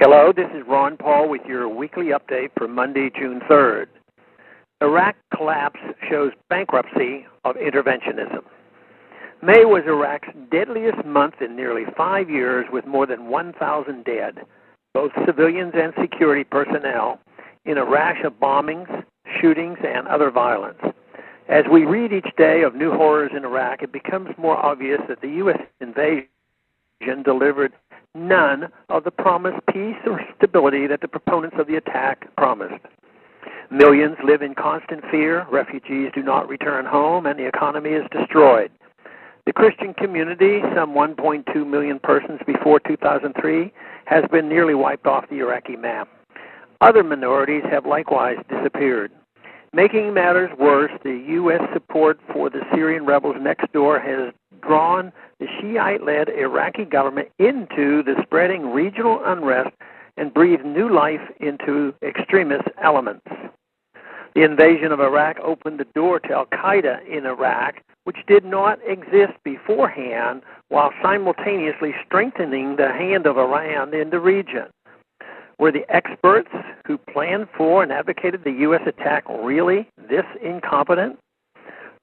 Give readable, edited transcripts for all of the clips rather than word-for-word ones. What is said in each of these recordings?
Hello, this is Ron Paul with your weekly update for Monday, June 3rd. Iraq collapse shows bankruptcy of interventionism. May was Iraq's deadliest month in nearly 5 years, with more than 1,000 dead, both civilians and security personnel, in a rash of bombings, shootings, and other violence. As we read each day of new horrors in Iraq, it becomes more obvious that the U.S. invasion delivered none of the promised peace or stability that the proponents of the attack promised. Millions live in constant fear, refugees do not return home, and the economy is destroyed. The Christian community, some 1.2 million persons before 2003, has been nearly wiped off the Iraqi map. Other minorities have likewise disappeared. Making matters worse, the U.S. support for the Syrian rebels next door has drawn the Shiite-led Iraqi government into the spreading regional unrest and breathed new life into extremist elements. The invasion of Iraq opened the door to al-Qaeda in Iraq, which did not exist beforehand, while simultaneously strengthening the hand of Iran in the region. Were the experts who planned for and advocated the U.S. attack really this incompetent?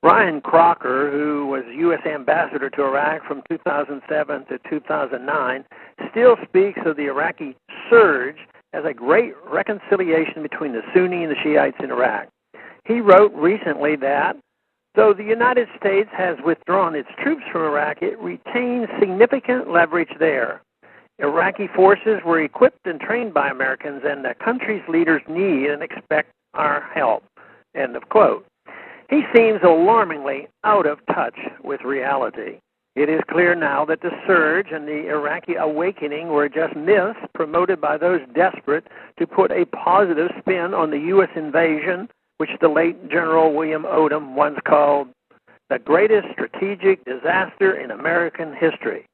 Ryan Crocker, who was U.S. ambassador to Iraq from 2007 to 2009, still speaks of the Iraqi surge as a great reconciliation between the Sunni and the Shiites in Iraq. He wrote recently that, though the United States has withdrawn its troops from Iraq, it retains significant leverage there. Iraqi forces were equipped and trained by Americans, and the country's leaders need and expect our help. End of quote. He seems alarmingly out of touch with reality. It is clear now that the surge and the Iraqi awakening were just myths promoted by those desperate to put a positive spin on the U.S. invasion, which the late General William Odom once called the greatest strategic disaster in American history.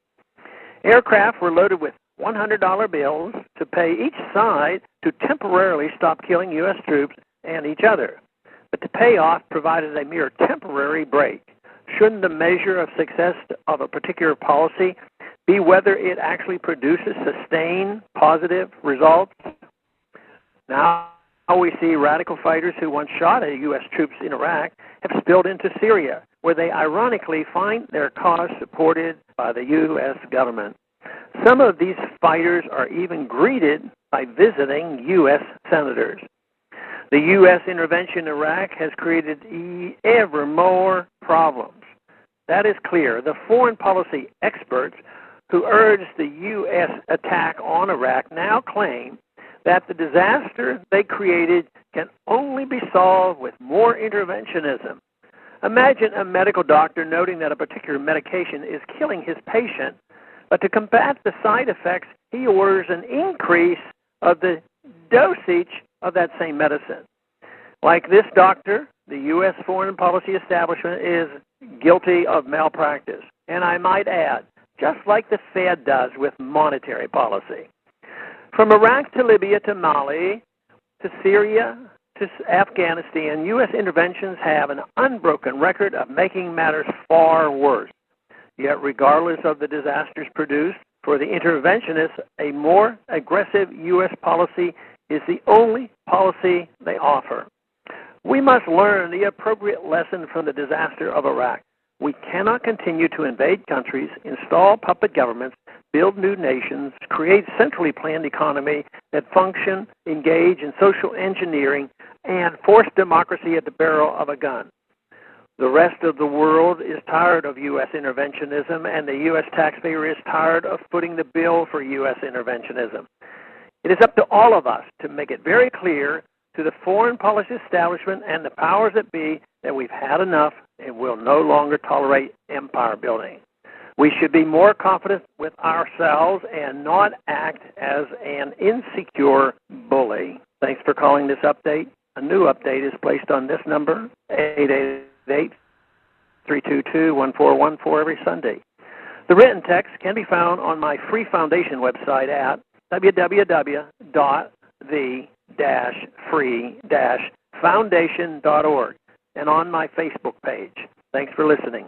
Aircraft were loaded with $100 bills to pay each side to temporarily stop killing U.S. troops and each other. But the payoff provided a mere temporary break. Shouldn't the measure of success of a particular policy be whether it actually produces sustained positive results? Now we see radical fighters who once shot at U.S. troops in Iraq have spilled into Syria, where they ironically find their cause supported by the U.S. government. Some of these fighters are even greeted by visiting U.S. senators. The U.S. intervention in Iraq has created ever more problems. That is clear. The foreign policy experts who urged the U.S. attack on Iraq now claim that the disaster they created can only be solved with more interventionism. Imagine a medical doctor noting that a particular medication is killing his patient, but to combat the side effects, he orders an increase of the dosage of that same medicine. Like this doctor, the U.S. foreign policy establishment is guilty of malpractice. And I might add, just like the Fed does with monetary policy. From Iraq to Libya to Mali to Syria to Afghanistan, U.S. interventions have an unbroken record of making matters far worse. Yet regardless of the disasters produced, for the interventionists, a more aggressive U.S. policy is the only policy they offer. We must learn the appropriate lesson from the disaster of Iraq. We cannot continue to invade countries, install puppet governments, build new nations, create centrally planned economy that function, engage in social engineering, and force democracy at the barrel of a gun. The rest of the world is tired of U.S. interventionism, and the U.S. taxpayer is tired of footing the bill for U.S. interventionism. It is up to all of us to make it very clear to the foreign policy establishment and the powers that be that we've had enough and will no longer tolerate empire building. We should be more confident with ourselves and not act as an insecure bully. Thanks for calling this update. A new update is placed on this number, 888-322-1414, every Sunday. The written text can be found on my free foundation website at www.the-free-foundation.org and on my Facebook page. Thanks for listening.